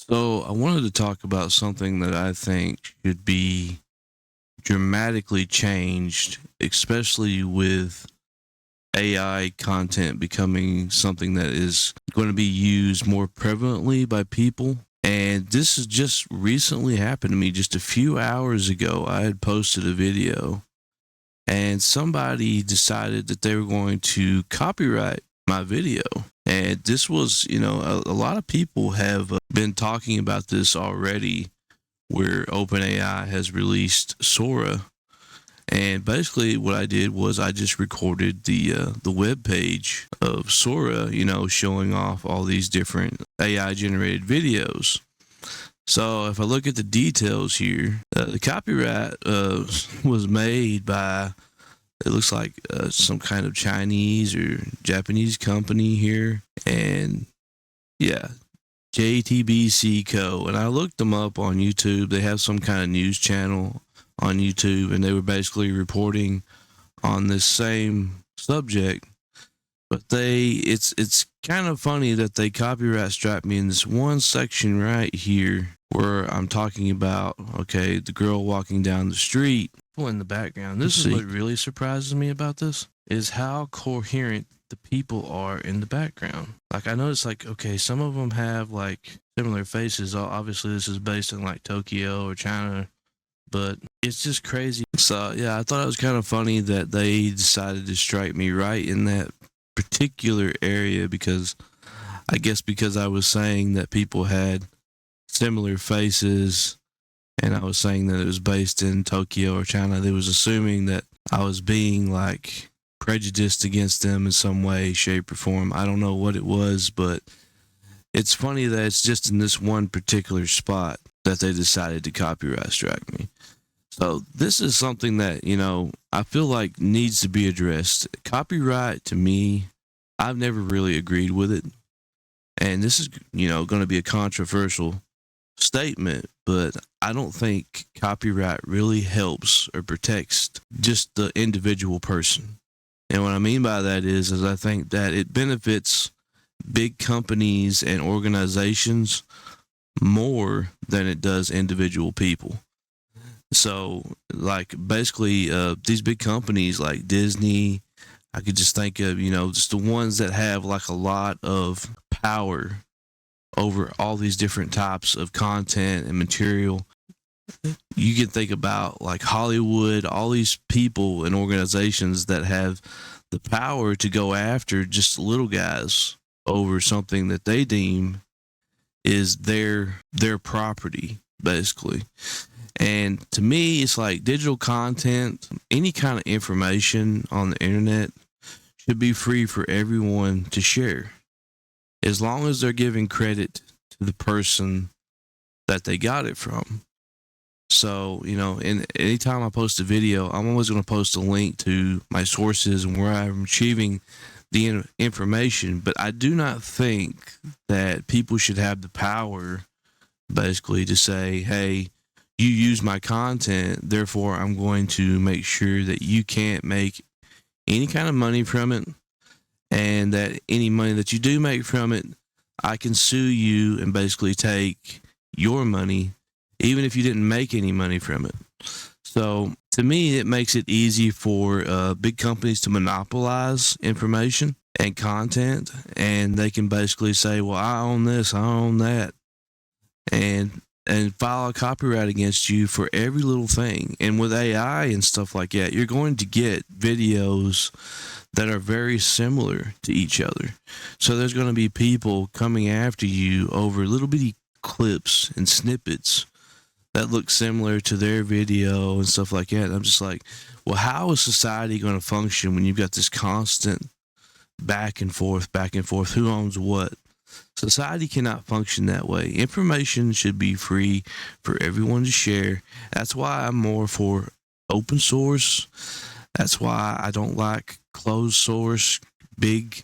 So, I wanted to talk about something that I think should be dramatically changed, especially with AI content becoming something that is going to be used more prevalently by people. And this has just recently happened to me just a few hours ago. I had posted a video and somebody decided that they were going to copyright my video. And this was, a lot of people have been talking about this already, where OpenAI has released Sora. And basically, what I did was I just recorded the web page of Sora, showing off all these different AI generated videos. So if I look at the details here, the copyright was made by, it looks like some kind of Chinese or Japanese company here. And yeah, JTBC Co. And I looked them up on YouTube. They have some kind of news channel on YouTube, and they were basically reporting on this same subject. But it's kind of funny that they copyright strike me in this one section right here where I'm talking about, okay, the girl walking down the street. Well, in the background, this is what really surprises me about this, is how coherent the people are in the background. Like, I noticed, like, okay, some of them have like similar faces. Obviously, this is based in like Tokyo or China, but it's just crazy. So yeah, I thought it was kind of funny that they decided to strike me right in that particular area, because I guess because I was saying that people had similar faces, and I was saying that it was based in Tokyo or China, they was assuming that I was being like prejudiced against them in some way, shape, or form. I don't know what it was, but it's funny that it's just in this one particular spot that they decided to copyright strike me. So this is something that, I feel like needs to be addressed. Copyright, to me, I've never really agreed with it. And this is, going to be a controversial statement, but I don't think copyright really helps or protects just the individual person. And what I mean by that is I think that it benefits big companies and organizations more than it does individual people. So, like, basically, these big companies like Disney, I could just think of, just the ones that have like a lot of power over all these different types of content and material. You can think about like Hollywood, all these people and organizations that have the power to go after just little guys over something that they deem is their property, basically. And to me, it's like digital content, any kind of information on the internet should be free for everyone to share, as long as they're giving credit to the person that they got it from. So, and anytime I post a video, I'm always going to post a link to my sources and where I'm achieving the information. But I do not think that people should have the power, basically, to say, hey, you use my content, therefore I'm going to make sure that you can't make any kind of money from it, and that any money that you do make from it, I can sue you and basically take your money, even if you didn't make any money from it. So to me, it makes it easy for big companies to monopolize information and content, and they can basically say, well, I own this, I own that, and file a copyright against you for every little thing. And with AI and stuff like that, you're going to get videos that are very similar to each other. So there's going to be people coming after you over little bitty clips and snippets that look similar to their video and stuff like that. And I'm just like, well, how is society going to function when you've got this constant back and forth, who owns what? Society cannot function that way. Information should be free for everyone to share. That's why I'm more for open source. That's why I don't like closed source, big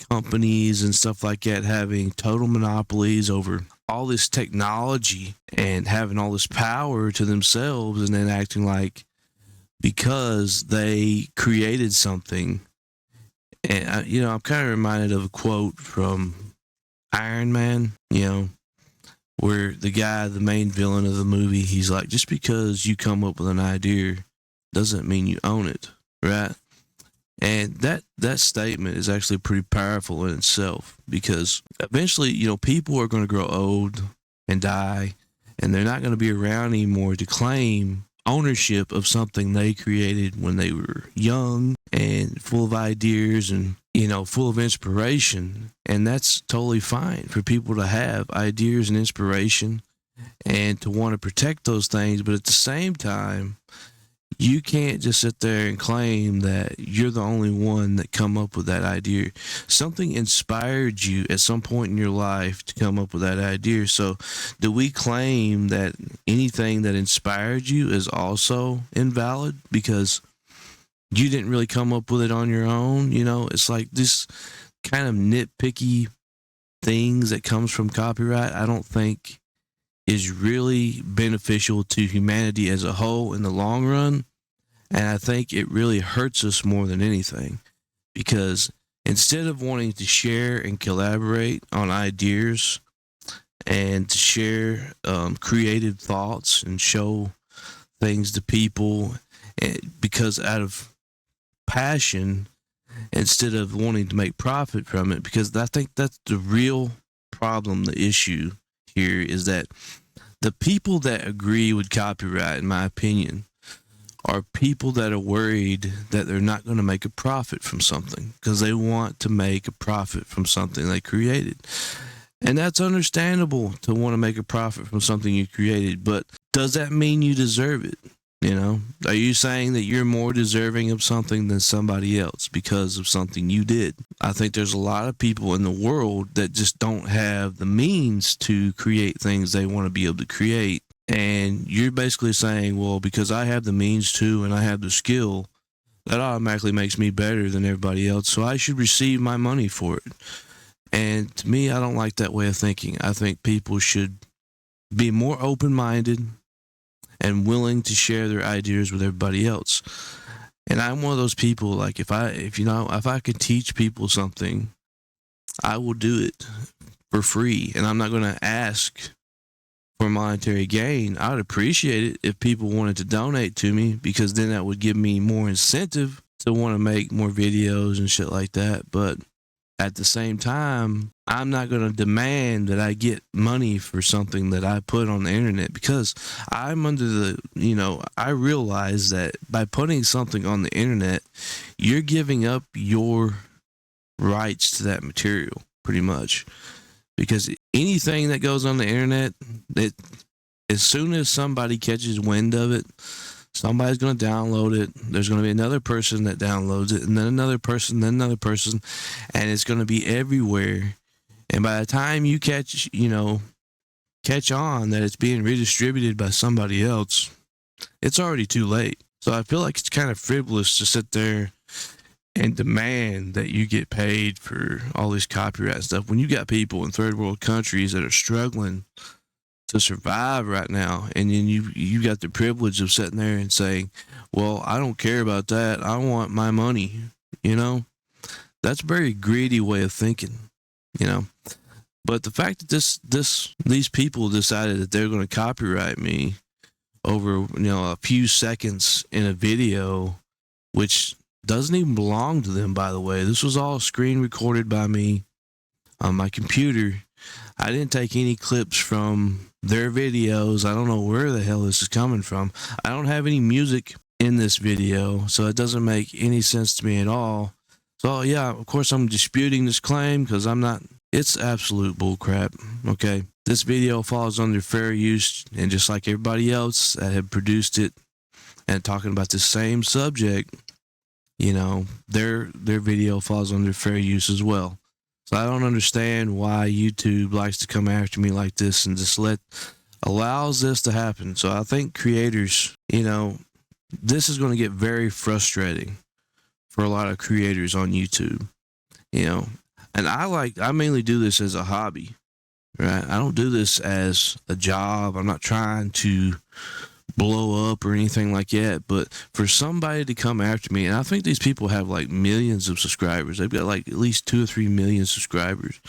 companies and stuff like that having total monopolies over all this technology and having all this power to themselves, and then acting like because they created something. And I'm kind of reminded of a quote from Iron Man, where the guy, the main villain of the movie, he's like, just because you come up with an idea doesn't mean you own it, right? And that statement is actually pretty powerful in itself, because eventually, people are going to grow old and die, and they're not going to be around anymore to claim ownership of something they created when they were young and full of ideas and, full of inspiration. And that's totally fine for people to have ideas and inspiration and to want to protect those things. But at the same time, you can't just sit there and claim that you're the only one that come up with that idea. Something inspired you at some point in your life to come up with that idea. So do we claim that anything that inspired you is also invalid because you didn't really come up with it on your own? It's like this kind of nitpicky things that comes from copyright, I don't think is really beneficial to humanity as a whole in the long run. And I think it really hurts us more than anything, because instead of wanting to share and collaborate on ideas and to share creative thoughts and show things to people, because out of passion, instead of wanting to make profit from it, because I think that's the real problem, the issue here is that the people that agree with copyright, in my opinion, are people that are worried that they're not going to make a profit from something because they want to make a profit from something they created. And that's understandable to want to make a profit from something you created, but does that mean you deserve it? Are you saying that you're more deserving of something than somebody else because of something you did? I think there's a lot of people in the world that just don't have the means to create things they want to be able to create. And you're basically saying, well, because I have the means to and I have the skill, that automatically makes me better than everybody else, so I should receive my money for it. And to me, I don't like that way of thinking. I think people should be more open-minded and willing to share their ideas with everybody else. And I'm one of those people, like if I could teach people something, I will do it for free. And I'm not going to ask for monetary gain. I would appreciate it if people wanted to donate to me, because then that would give me more incentive to want to make more videos and shit like that. But at the same time, I'm not going to demand that I get money for something that I put on the internet, because I'm under I realize that by putting something on the internet, you're giving up your rights to that material pretty much. Because anything that goes on the internet, as soon as somebody catches wind of it, somebody's going to download it. There's going to be another person that downloads it, and then another person, and it's going to be everywhere. And by the time you catch on that it's being redistributed by somebody else, it's already too late. So I feel like it's kind of frivolous to sit there and demand that you get paid for all this copyright stuff when you got people in third world countries that are struggling to survive right now, and then you got the privilege of sitting there and saying, well, I don't care about that, I want my money. That's a very greedy way of thinking. But the fact that these people decided that they're going to copyright me over a few seconds in a video, which doesn't even belong to them, by the way. This was all screen recorded by me on my computer. I didn't take any clips from their videos. I don't know where the hell this is coming from. I don't have any music in this video, so it doesn't make any sense to me at all. So yeah, of course I'm disputing this claim, because it's absolute bullcrap, okay? This video falls under fair use, and just like everybody else that had produced it and talking about the same subject, their video falls under fair use as well. So I don't understand why YouTube likes to come after me like this and just allows this to happen. So I think creators, this is going to get very frustrating for a lot of creators on YouTube, and I mainly do this as a hobby, right? I don't do this as a job. I'm not trying to blow up or anything like that, but for somebody to come after me, and I think these people have like millions of subscribers. They've got like at least 2 or 3 million subscribers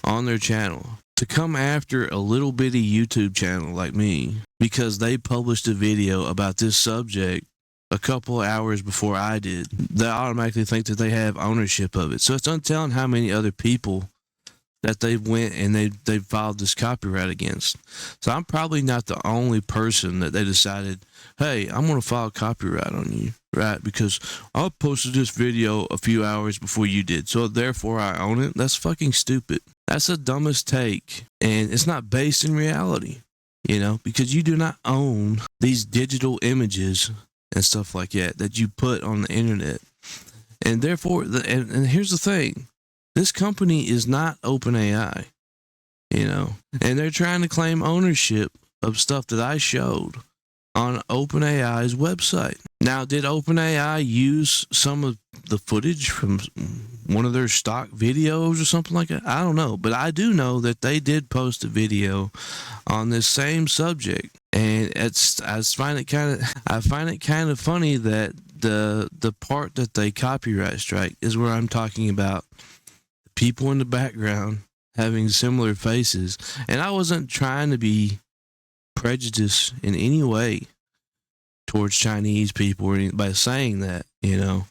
on their channel. to come after a little bitty YouTube channel like me because they published a video about this subject a couple of hours before I did, they automatically think that they have ownership of it. So it's untelling how many other people that they went and they filed this copyright against. So I'm probably not the only person that they decided, hey, I'm going to file copyright on you, right? Because I posted this video a few hours before you did, so therefore I own it. That's fucking stupid. That's the dumbest take, and it's not based in reality, you know, because you do not own these digital images and stuff like that you put on the internet. And therefore, and here's the thing, this company is not OpenAI, you know, and they're trying to claim ownership of stuff that I showed on OpenAI's website. Now, did OpenAI use some of the footage from one of their stock videos or something like that? I don't know, but I do know that they did post a video on this same subject, and I find it kind of funny that the part that they copyright strike is where I'm talking about people in the background having similar faces, and I wasn't trying to be prejudiced in any way towards Chinese people or by saying that, you know,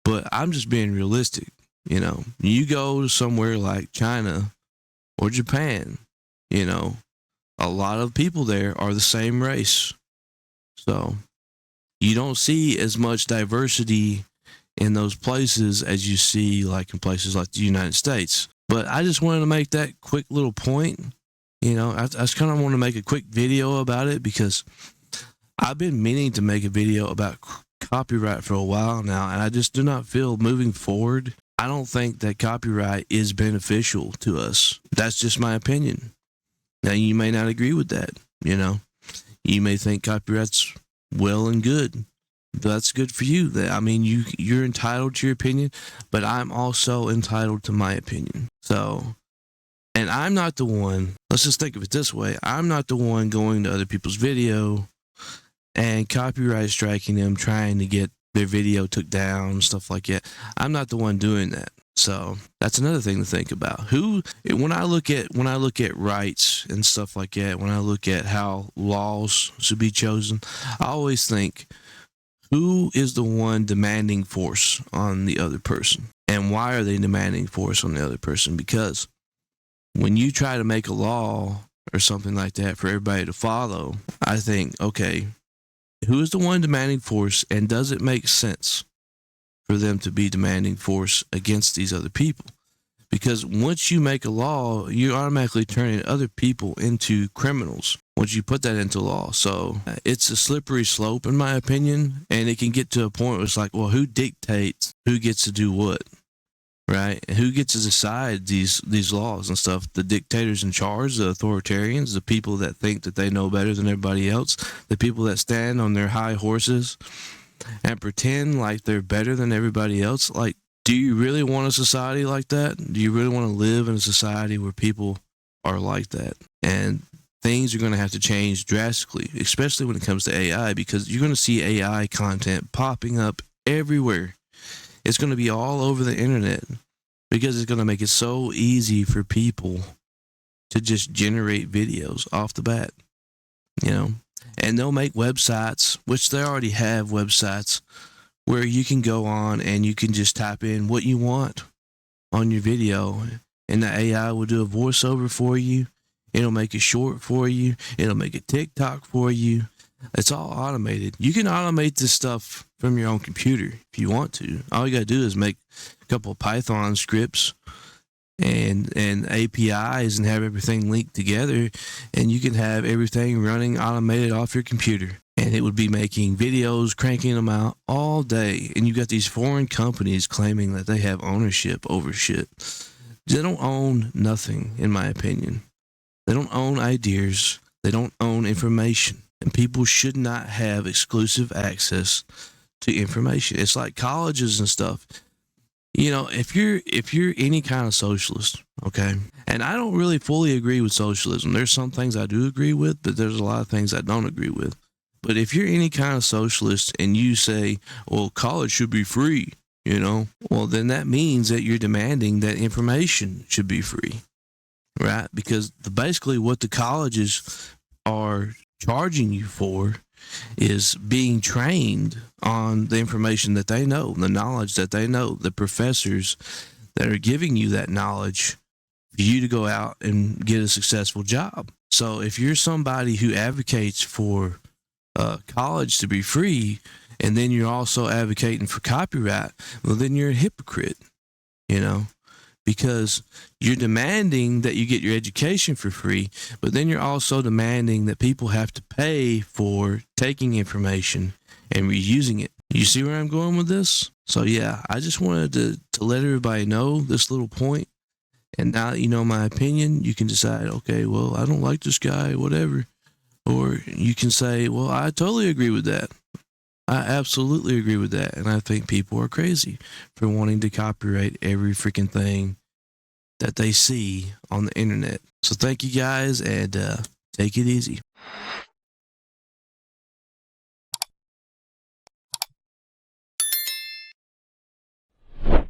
but I'm just being realistic. You know, you go to somewhere like China or Japan, you know, a lot of people there are the same race, so you don't see as much diversity in those places as you see like in places like the United States. But I just wanted to make that quick little point. You know, I just kind of want to make a quick video about it because I've been meaning to make a video about copyright for a while now, and I just do not feel moving forward. I don't think that copyright is beneficial to us. That's just my opinion. Now, you may not agree with that, you know. You may think copyright's well and good. That's good for you. I mean, you're entitled to your opinion, but I'm also entitled to my opinion. So, and I'm not the one, let's just think of it this way, I'm not the one going to other people's video and copyright striking them, trying to get their video took down, stuff like that. I'm not the one doing that. So that's another thing to think about. When I look at rights and stuff like that, when I look at how laws should be chosen, I always think, who is the one demanding force on the other person? And why are they demanding force on the other person? Because when you try to make a law or something like that for everybody to follow, I think, okay, who is the one demanding force, and does it make sense for them to be demanding force against these other people? Because once you make a law, you're automatically turning other people into criminals once you put that into law. So it's a slippery slope, in my opinion, and it can get to a point where it's like, well, who dictates who gets to do what, right? And who gets to decide these laws and stuff? The dictators in charge, the authoritarians, the people that think that they know better than everybody else, the people that stand on their high horses and pretend like they're better than everybody else. Like, do you really want a society like that? Do you really want to live in a society where people are like that? And things are going to have to change drastically, especially when it comes to AI, because you're going to see AI content popping up everywhere. It's going to be all over the internet because it's going to make it so easy for people to just generate videos off the bat, you know. And they'll make websites, which they already have websites, where you can go on and you can just type in what you want on your video, and the AI will do a voiceover for you. It'll make a short for you. It'll make a TikTok for you. It's all automated. You can automate this stuff from your own computer if you want to. All you got to do is make a couple of Python scripts and APIs and have everything linked together, and you can have everything running automated off your computer. And it would be making videos, cranking them out all day. And you got these foreign companies claiming that they have ownership over shit. They don't own nothing, in my opinion. They don't own ideas. They don't own information. And people should not have exclusive access to information. It's like colleges and stuff. You know, if you're any kind of socialist, okay, and I don't really fully agree with socialism. There's some things I do agree with, but there's a lot of things I don't agree with. But if you're any kind of socialist and you say, well, college should be free, you know, well, then that means that you're demanding that information should be free. right? Because basically what the colleges are charging you for is being trained on the information that they know, the knowledge that they know, the professors that are giving you that knowledge for you to go out and get a successful job. So if you're somebody who advocates for college to be free, and then you're also advocating for copyright, well, then you're a hypocrite, you know, because you're demanding that you get your education for free, but then you're also demanding that people have to pay for taking information and reusing it. You see where I'm going with this? So yeah, I just wanted to let everybody know this little point. And now that you know my opinion, you can decide, okay, well, I don't like this guy, whatever. Or you can say, well, I totally agree with that. I absolutely agree with that. And I think people are crazy for wanting to copyright every freaking thing that they see on the internet. So thank you guys, and take it easy.